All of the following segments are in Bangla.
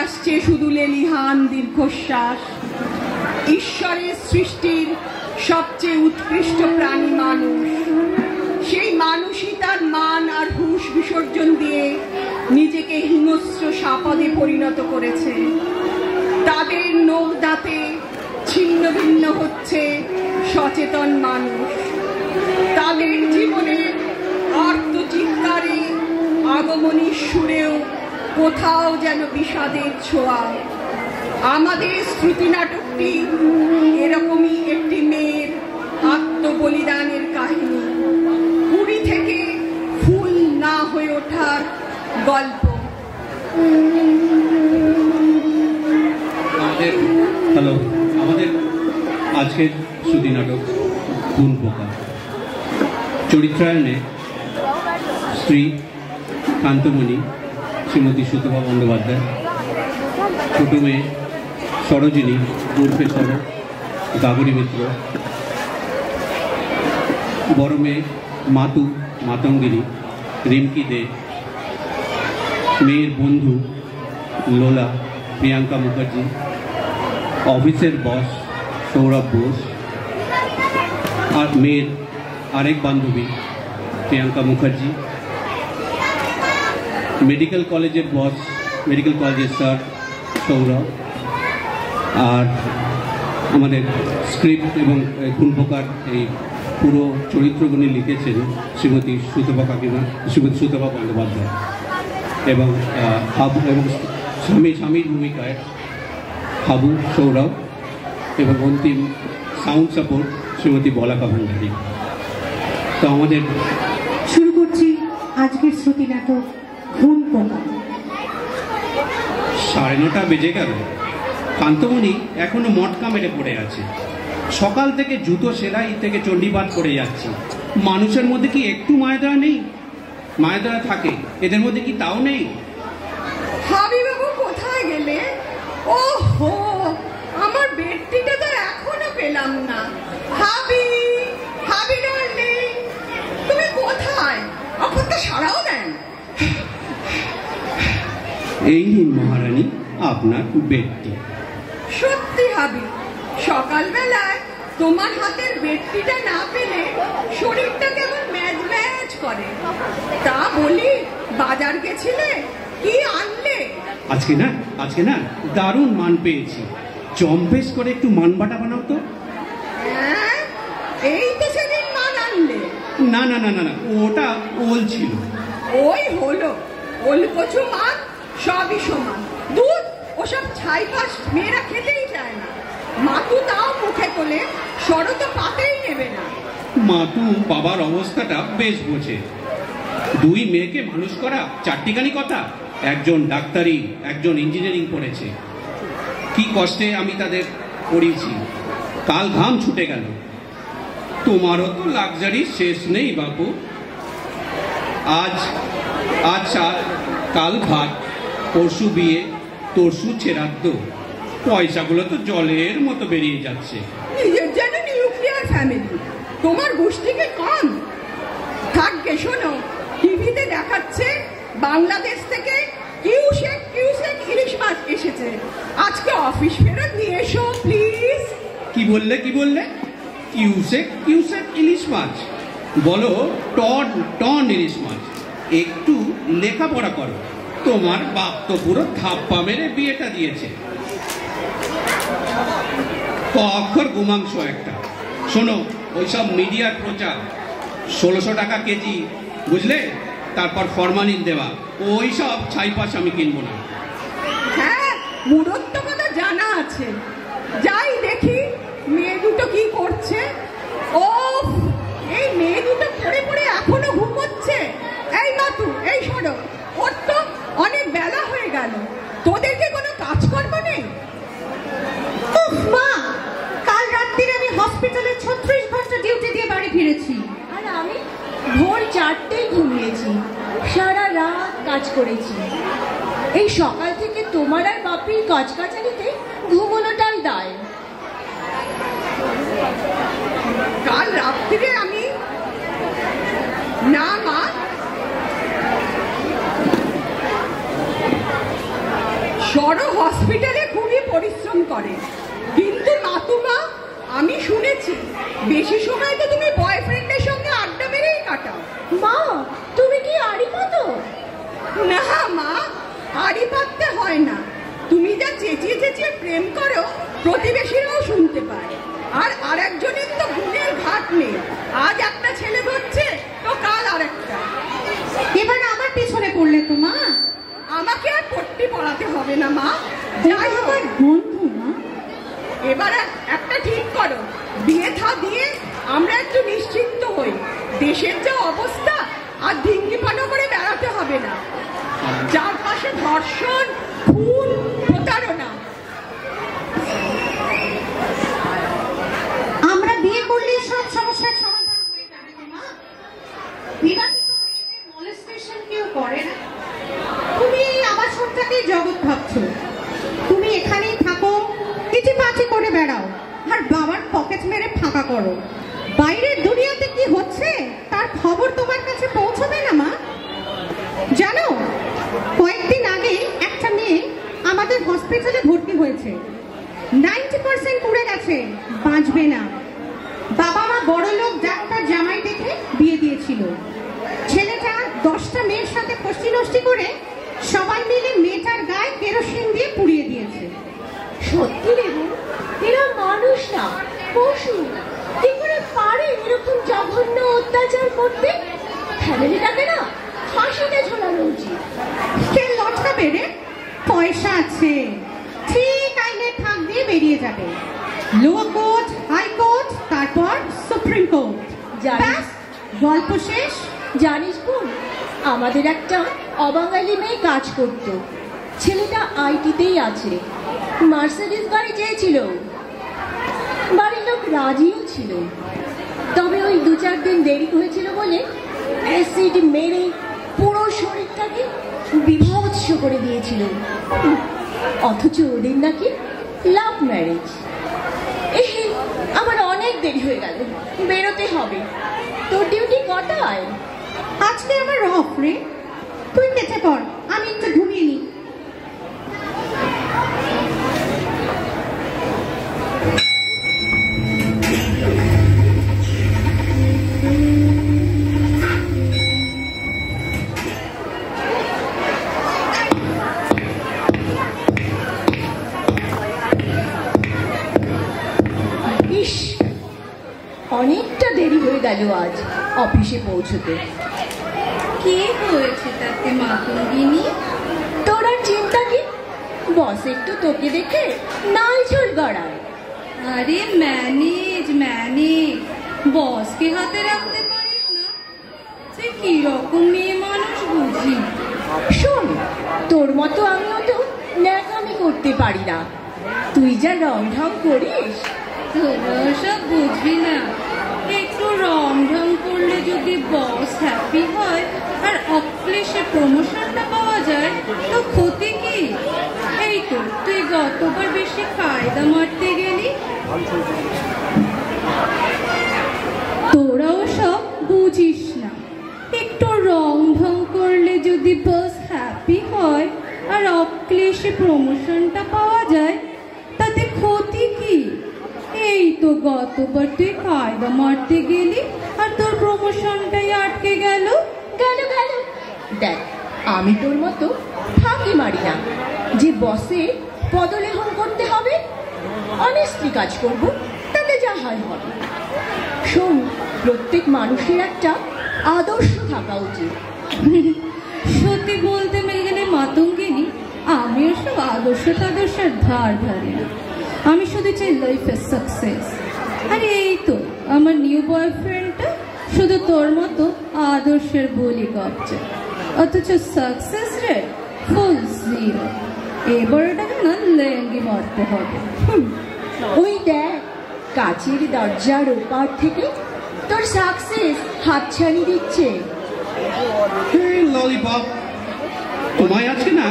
আসছে শুধু লেলিহান দীর্ঘশ্বাস। ঈশ্বরের সৃষ্টির সবচেয়ে উৎকৃষ্ট প্রাণী মানুষ। সেই মানুষই তার মান আর হুঁশ বিসর্জন দিয়ে নিজেকে হিংস্র সাপদে পরিণত করেছে। তাদের নখ দাঁতে ছিন্ন ভিন্ন হচ্ছে সচেতন মানুষ। তাদের জীবনের আর্তচিৎকারে আগমনী সুরেও কোথাও যেন বিষাদের ছোঁয়া। আমাদের শ্রুতি নাটকটি এরকমই একটি মেয়ের আত্মবলিদানের কাহিনী, কুড়ি থেকে ফুল না হয়ে ওঠার গল্প। আমাদের আজকের শ্রুতি নাটক ফুল পোকা। চরিত্রায়নে স্ত্রী কান্তমণি শ্রীমতী সুতপা বন্দ্যোপাধ্যায়, ছোট মেয়ে সরোজিনী উর্ফে সর গাগরী মিত্র, বড় মেয়ে মাতু মাতঙ্গিনী রিমকি দে, মেয়ের বন্ধু লোলা প্রিয়াঙ্কা মুখার্জি, অফিসের বস সৌরভ বোস, আর মেয়ের আরেক বান্ধবী প্রিয়াঙ্কা মুখার্জি, মেডিকেল কলেজের বস মেডিকেল কলেজের স্যার সৌরভ, আর আমাদের স্ক্রিপ্ট এবং ফুলপোকার এই পুরো চরিত্রগুলি লিখেছেন শ্রীমতী সুতপা কাকিমা, শ্রীমতী সুতপা বন্দ্যোপাধ্যায়, এবং হাবু এবং স্বামীর ভূমিকায় হাবু সৌরভ, এবং অন্তিম সাউন্ড সাপোর্ট শ্রীমতী বলাকা ভান্ডারী। তো আমাদের শুরু করছি আজকের শ্রুতি নাটক ফুল পোকা। 9:30 বেজে গেল, কান্তমণি এখনো মটকা মেরে পড়ে আছে। সকাল থেকে জুতো সেলাই থেকে চণ্ডীপাঠ করে যাচ্ছে। মানুষের মধ্যে কি একটু মায়াদয়া নেই? মায়াদয়া থাকে, এদের মধ্যে কি তাও নেই? হাবি বাবু কোথায় গেলে? ওহো, আমার বেডটিটা তো এখনো পেলাম না। হাবি, হাবি ডার্লিং, তুমি কোথায়? আপনার সারাও দেন। এই নিন মহারানী আপনার বেডটি। সত্যি হাবি, সকালবেলায় তোমার হাতের বেডটিটা না পেলে শরীরটা কেমন ম্যাজ ম্যাজ করে। তা বলি, বাজার গেছিলে, কি আনলে? আজকে না দারুণ মান পেয়েছি। জম্পেশ করে একটু মান বাটা বানাও তো। হ্যাঁ, এই তো সেদিন মান আনলে। না না না না না, ওটা ওল ছিল। ওই হলো, ওল কচু মান সবই সমান। দুধ ওসব ছাইপাশ মেয়েরা খেতেই চায় না। মাতু তাও মুখে তোলে, সরো তো পাতেই নেবে না। মাতু বাবার অবস্থাটা বেশ বোঝে। 2 মেয়েকে মানুষ করা চারটিখানি কথা। একজন ডাক্তারি, একজন ইঞ্জিনিয়ারিং পড়েছে। কি কষ্টে আমি তাদের পড়িয়েছি, কাল ঘাম ছুটে গেল। তোমারও তো লাক্সারি শেষ নেই বাপু। আজ কাল ভাত, পরশু বিয়ে, তরশু ছেড়াদ্দ। পয়সাগুলো তো জলের মতো বেরিয়ে যাচ্ছে। নিজের যেন নিউক্লিয়ার ফ্যামিলি, তোমার গোষ্ঠীকে কম থাকবে। শোনো, টিভিতে দেখাচ্ছে বাংলাদেশ থেকে কিউসেক ইলিশ মাছ এসেছে। আজকে অফিস ফেরত নিয়ে এসো প্লিজ। কি বললে কিউসেক ইলিশ মাছ? বলো টন ইলিশ মাছ। একটু লেখাপড়া করো, তোমার বাপ তো পুরো ধাপ্পা মেরে বিয়েটা দিয়েছে। অক্ষর গোমাংস একটা। শোনো, ওইসব মিডিয়ার প্রচার 1600 টাকা কেজি, বুঝলে? তারপর ফরমালিন দেওয়া, ওই সব ছাইপাশ আমি কিনবো না। হ্যাঁ, মুরত্ব কথা জানা আছে। যাই দেখি মেয়ে দুটো কি করছে। ও, এই মেয়ে দুটো পড়ে পড়ে এখনো ঘুমোচ্ছে। এই মাতু, এই শোনো, ওর তো অনেক বেলা হয়ে গেল। তোদেরকে কোনো কাজকর্ম নেই? মা, কাল রাত্রিরে আমি হসপিটালে 36 ঘন্টা ডিউটি দিয়ে বাড়ি ফিরেছি। আর আমি ভোর 4টেই ঘুমিয়েছি, সারা রাত কাজ করেছি। এই সকাল থেকে তোমার আর বাপির কাজ কাচালিতে ঘুমোনোটাই দায়। কাল রাত্রিরে আমি না মা, বড় হসপিটালে খুবই পরিশ্রম করে, কিন্তু মাতুমা আমি শুনেছি বেশি সময় তো তুমি বয়ফ্রেন্ডের সঙ্গে আড্ডা মেরেই কাটাও। মা, তুমি কি আড়ি পাতো? না মা, আড়ি পাততে হয় না। তুমি যা চেঁচিয়ে চেঁচিয়ে প্রেম করো প্রতিবেশীরাও শুনতে পায়। আর একজনের তো গুণের ঘাট নেই, আজ একটা ছেলে ধরছে তো কাল আরেকটা। এবার আমার পিছনে পড়লে তো মা। আমাকে আর পট্টি পড়াতে হবে না মা, যাই হোক। আমার বন্ধু মা। এবার একটা ঠিক করো, বিয়ে থা দিয়ে আমরা একটু নিশ্চিন্ত হই। দেশের যা অবস্থা আর ধিঙ্গি পানো করে বেড়াতে হবে না। চারপাশে ধর্ষণ, খুন, প্রতারণা। আমরা বিয়ে করলে সব সমস্যার সমাধান হয়ে যাবে মা। বিবাহিত মেয়েদের molestation কেউ করে না। তুমি এই আবাসনটাকেই জগৎ ভাবছো। তুমি এখানেই থাকো, ইটিপাটি করে বেড়াও আর বাবার পকেট মেরে ফাঁকা করো। বাইরের দুনিয়াতে কি হচ্ছে তার খবর তোমার কাছে পৌঁছবে না মা। জানো, কয়েকদিন আগে একটা মেয়ে আমাদের হসপিটালে ভর্তি হয়েছে। 90% পুড়ে গেছে, বাঁচবে না। বাবা মা বড় লোক ডাক্তার জামাই দেখে বিয়ে দিয়েছিল। ছেলেটা 10টা মেয়ের সাথে কষ্টি নষ্টি করে সবাই মিলে মেয়েটার গায়ে কেরোসিন দিয়ে পুড়িয়ে দিয়েছে। সত্যি রেবু, এরা মানুষ না, পশু। কি করে পারে এরকম জঘন্য অত্যাচার করতে? ফ্যামিলিটাকে না ফাঁসিতে ঝোলানো উচিত। কে লটকাবে রে? পয়সা আছে, ঠিক আইনের ফাঁক দিয়ে বেরিয়ে যাবে। লোয়ার কোর্ট, হাই কোর্ট, তারপর সুপ্রিম কোর্ট। ব্যাস, গল্প শেষ। জানিস বোন, আমাদের একটা অবাঙালি মেয়ে কাজ করতো। ছেলেটা আইটিতেই আছে। মার্সিডিজ গাড়ি চেয়েছিল, বাড়ির লোক রাজিও ছিল। তবে ওই 2-4 দিন দেরি হয়েছিল বলে অ্যাসিড মেরে পুরো শরীরটাকে বিভৎস করে দিয়েছিল। অথচ ওদের নাকি লাভ ম্যারেজ। আমার অনেক দেরি হয়ে গেল, বেরোতে হবে। তোর ডিউটি কটায়? আজকে আমার অফ রে, তুই কেটে পড়, আমি একটু ঘুমিয়ে নিই। ইস, অনেকটা দেরি হয়ে গেল আজ অফিসে পৌঁছতে। কি হয়েছে তাতে মাতঙ্গিনী? তোর আর চিন্তা কি? বস একটু তোকে দেখে নাই ঝোল গড়ায়। আরে ম্যানেজ, বসকে হাতে রাখতে পারিস না? সে কি রকম মেয়ে মানুষ বুঝি। শোন, তোর মতো আমিও তো ন্যাকামি করতে পারি না। তুই যা রং ঢং করিস। তোরা সব বুঝবি না। একটু রং ঢং করলে যদি বস হ্যাপি হয় আর অক্লেশে প্রমোশনটা পাওয়া যায় তো ক্ষতি কি? এই তো তুই গতবার বেশি কায়দা মারতে গেলি। তোরাও সব বুঝিস না। একটু রং ঢং করলে যদি বস হ্যাপি হয় আর অক্লেশে প্রমোশনটা পাওয়া যায় তাতে ক্ষতি কি? এই তো গতবার তুই কায়দা মারতে গেলি আর তোর প্রমোশনটাই আটকে গেল। দেখ, আমি তোর মতো ফাঁকি মারি না যে বসে পদলেহন করতে হবে। অনেস্টলি কাজ করব, তাতে যা হয় হবে। শোন, প্রত্যেক মানুষের একটা আদর্শ থাকা উচিত। সত্যি বলতে গেলে মাতঙ্গিনী, আমিও সব আদর্শের ধার ধারি না। আমি শুধু চাই লাইফের সাকসেস। আরে এই তো আমার নিউ বয়ফ্রেন্ডটা শুধু তোর মতো আদর্শের বলি গপছে, অথচ সাকসেস রেট ফুল 0। এবার এটাকে না লেঙ্গি মারতে হবে। ওই দেখ, কাচের দরজার ওপার থেকে তোর সাকসেস হাতছানি দিচ্ছে। ললিপপ, তোমায় আছে না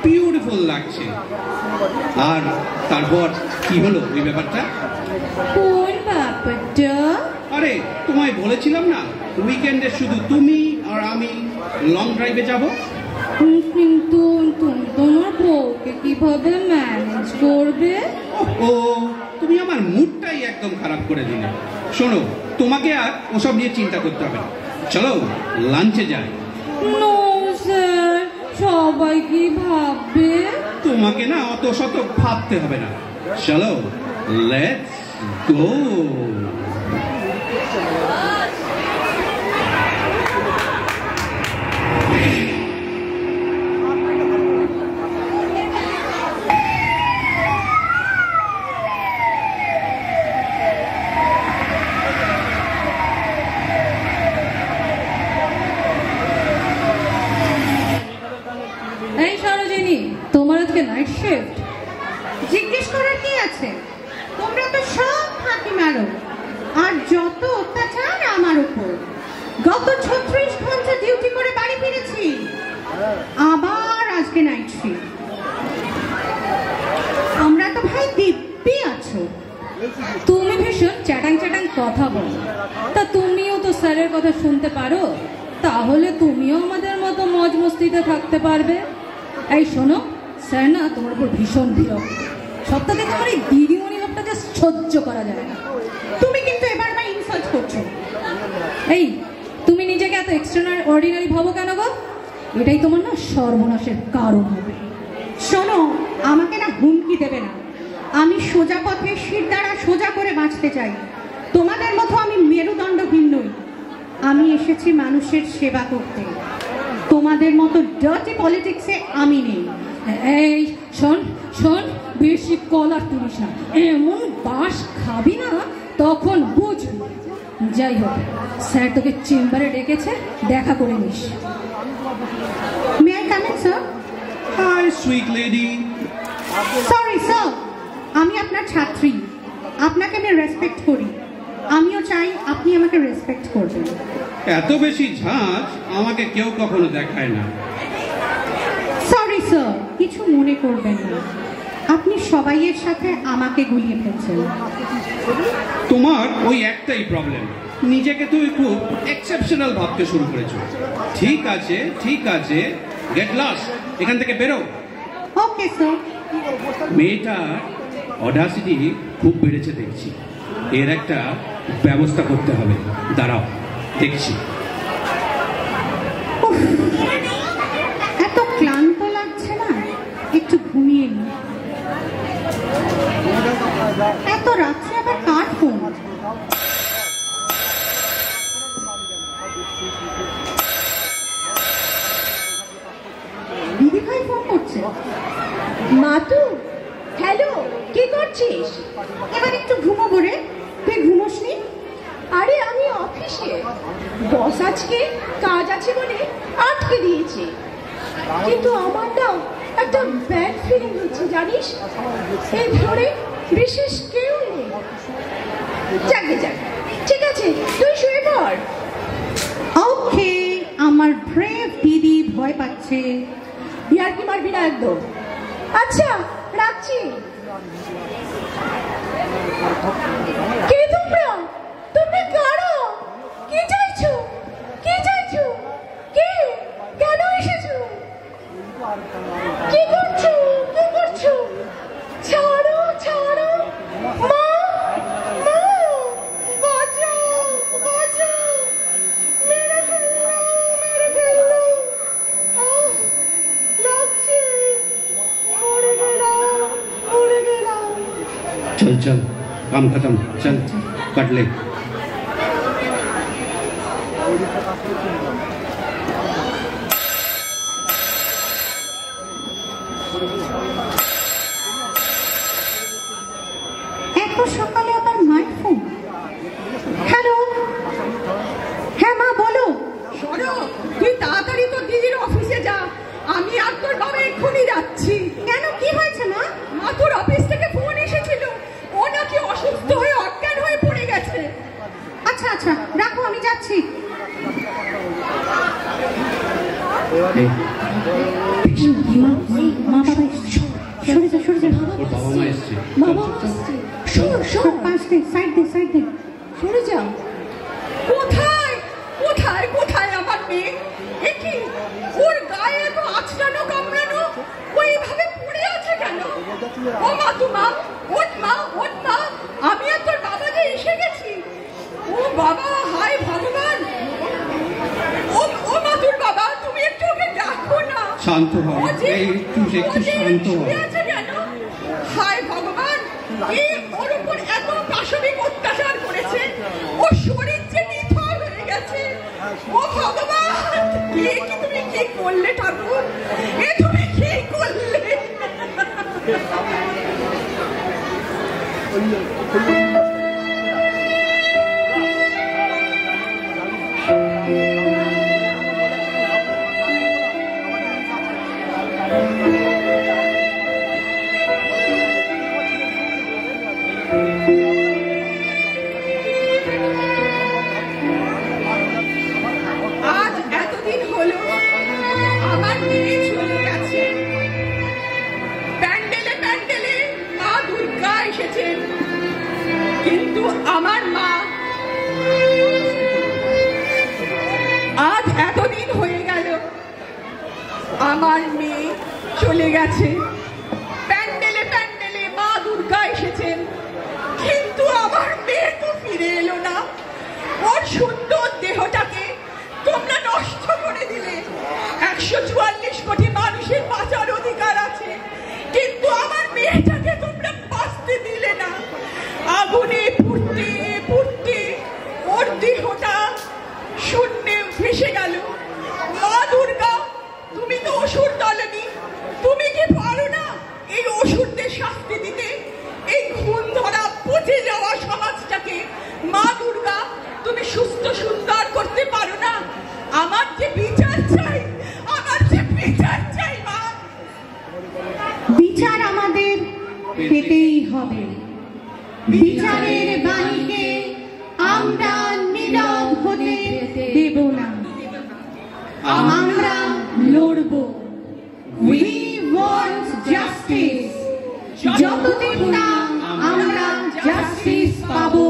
বিউটিফুল লাগছে। আর তারপর কি হলো ওই ব্যাপারটা? কোন ব্যাপারটা? আরে তোমায় বলেছিলাম না উইকেন্ডে শুধু তুমি আর আমি লং ড্রাইভে যাব। কিন্তু তুমি তোমার বউকে কিভাবে ম্যানেজ করবে? ও তুমি আমার মুডটাই একদম খারাপ করে দিলে। শোনো, তোমাকে আর ওসব নিয়ে চিন্তা করতে হবে না। চলো লাঞ্চে যাই। নো স্যার, সবাই কি ভাববে? তোমাকে না অত শত ভাবতে হবে না। চলো লেটস গো। এই সরোজিনী, তোমার আজকে নাইট শিফট? জিজ্ঞেস করার কি আছে? তোমরা তো সব ফাঁকি মারো, আর যত অত্যাচার আমার উপর। গত 36 ঘন্টা ডিউটি করে বাড়ি ফিরেছি, আবার আজকে নাইট শিফট। আমরা তো ভাই দিব্যি আছো। তুমি ভীষণ চ্যাটাং চ্যাটাং কথা বলো। তা তুমিও তো স্যারের কথা শুনতে পারো, তাহলে তুমিও আমাদের মতো মজ মস্তিতে থাকতে পারবে। এই শোনো, স্যার না তোমার উপর ভীষণ বিরক্ত। সপ্তাহে তোমার এই দিদিমণি ভাবটা জাস্ট সহ্য করা যায় না। তুমি কিন্তু এবার আমার ইনসাল্ট করছো। এই তুমি নিজেকে এত এক্সট্রা অর্ডিনারি ভাবো কেন গো? এটাই তোমার না সর্বনাশের কারণ হবে। শোনো, আমাকে না হুমকি দেবে না। আমি সোজা পথে শির দ্বারা সোজা করে বাঁচতে চাই। তোমাদের মতো আমি মেরুদণ্ডহীন নই। আমি এসেছি মানুষের সেবা করতে। তোমাদের মতো ডার্টি পলিটিক্সে আমি নেই। এই শোন শোন, বেশি কলার তুলিস না। এমন বাস খাবি না, তখন বুঝবি। যাই হোক, স্যার তোকে চেম্বারে ডেকেছে, দেখা করে নিস। May I come in sir? Hi sweet lady. Sorry sir, আমি আপনার ছাত্রী। আপনাকে আমি রেসপেক্ট করি। আমিও চাই আপনি আমাকে রেসপেক্ট করবেন। এত বেশি ঝাঁজ আমাকে কেউ কখনো দেখায় না। সরি স্যার, কিছু মনে করবেন না। আপনি সবাইয়ের সাথে আমাকে গুলিয়ে ফেলছেন। তোমার ওই একটাই প্রবলেম, নিজেকে তুমি খুব এক্সেপশনাল ভাবতে শুরু করেছো। ঠিক আছে ঠিক আছে, গেট লস্ট, এখান থেকে বেরো। Okay sir. মেয়েটার অডাসিটি খুব বেড়েছে দেখছি। এর একটা ব্যবস্থা করতে হবে। দাঁড়াও, দেখছি। এত ক্লান্ত লাগছে না? একটু ঘুমিয়ে নি। এত রাত্রে আবার কার ফোন? দিদি ভাই ফোন করছে। মাতু, হ্যালো, কি করছিস? এবার একটু ঘুমোবো রে। তুই ঘুমোসনি? আরে আমি অফিসে, বস আজকে কাজ আছে বলে আটকে দিয়েছে। কিন্তু আমার না একটা ব্যাড ফিলিং হচ্ছে জানিস। এই ফ্লোরে বিশেষ কেউ নেই। যাকে যাক, ঠিক আছে, তুই শুয়ে পড়। ওকে, আমার ব্রেভ দিদি ভয় পাচ্ছে। ইয়ার কি মারবি না একদম। আচ্ছা, রাখছি। কে তোমরা? তোমরা কারা? কি চাইছো? কি চাইছো? কে? কেন এসেছো? কি করছো? কি করছো? ছাড়ো, ছাড়ো। মা, মা, বাঁচাও, বাঁচাও। মেরে ফেললো, মেরে ফেললো। আহ, লাগছে। মরে গেলাম, মরে গেলাম। चल चल, काम खत्म, चल कट ले। এত সকালে আবার মায়ের ফোন? হ্যালো, হ্যাঁ মা বলো। সরো, তুই তাড়াতাড়ি তোর দিদির অফিসে যা। আমি আর তোর বাবা এক্ষুনি যাচ্ছি। কেন, কি হয়েছে মা? মা, তোর অফিস থেকে ফোন এসেছিল। ও নাকি অসুস্থ হয়ে অজ্ঞান হয়ে পড়ে গেছে। আচ্ছা আচ্ছা, রাখো, আমি যাচ্ছি। মা বাবা এসছে। সরে যা, সরে যা। ওর বাবা মা এসছে। বাবা আসছে। সর, সর, পাশ দে, সাইড দে, সাইড দে। সরে যাও। কোথায় কোথায় কোথায় আমার মেয়ে? এ কি, ওর গায়ে তো আছে শান্ত হও, ও যে- একটু ও যে শান্ত হও। শুয়ে আছে কেন? হায় ভগবান, কে ওর উপর এত পাশবিক অত্যাচার করেছে? ওর শরীর যে নিথর হয়ে গেছে। ও ভগবান, কে কি তুমি কি করলে ঠাকুর? এ তুমি কি করলে? আজ এতদিন হলো আমার মেয়ে চলে গেছে। প্যান্ডেলে প্যান্ডেলে মা দুর্গা এসেছেন, কিন্তু আমার মা আজ এতদিন হয়ে গেল আমার মেয়ে চলে গেছে। প্যান্ডেলে প্যান্ডেলে মা দুর্গা এসেছেন, কিন্তু আমার মেয়ে তো ফিরে এলো না। ওর সুন্দর দেহটাকে তোমরা নষ্ট করে দিলে। 144 কোটি মানুষের বাঁচার অধিকার আছে, কিন্তু আমার মেয়েটাকে তোমরা বাঁচতে দিলে না। আগুনে পুড়তে পুড়তে ওর দেহটা শূন্যে ভেসে গেল। মা দুর্গা, তুমি তো অসুর দলনি, তুমি কি পারো না এই অসুরদের শাস্তি দিতে? এই খুন ধরা পচে যাওয়া সমাজটাকে মা দুর্গা তুমি সুস্থ সুন্দর করতে পারো না? আমার যে বিচার চাই, আমার যে বিচার চাই মা। বিচার আমাদের পেতেই হবে। বিচারের বাণীকে আমরা নীরব হতে দেব না। আমরা লড়ব। We want justice. যতদিন না আমরা জাস্টিস পাবো,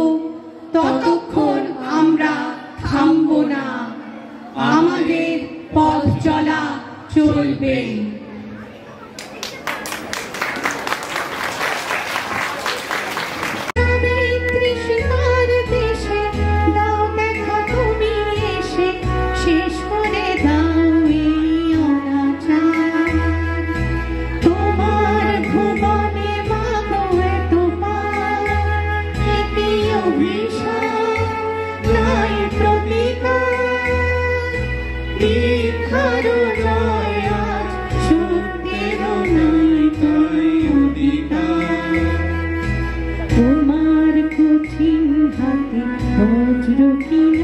ততক্ষণ আমরা থামব না। আমাদের পথ চলা চলবে। কৃষিকার দেশে দাও দেখা তুমি এসে, শেষ করে দাও এই অনাচার। তোমার ভুবনে মাগো এত পার, এটি অভিশাপ নাই প্রতিকার। মিথ্যার জয় আজ, সত্যের নাই তাই অধিকার। তোমার কঠিন হাতে বজ্র কি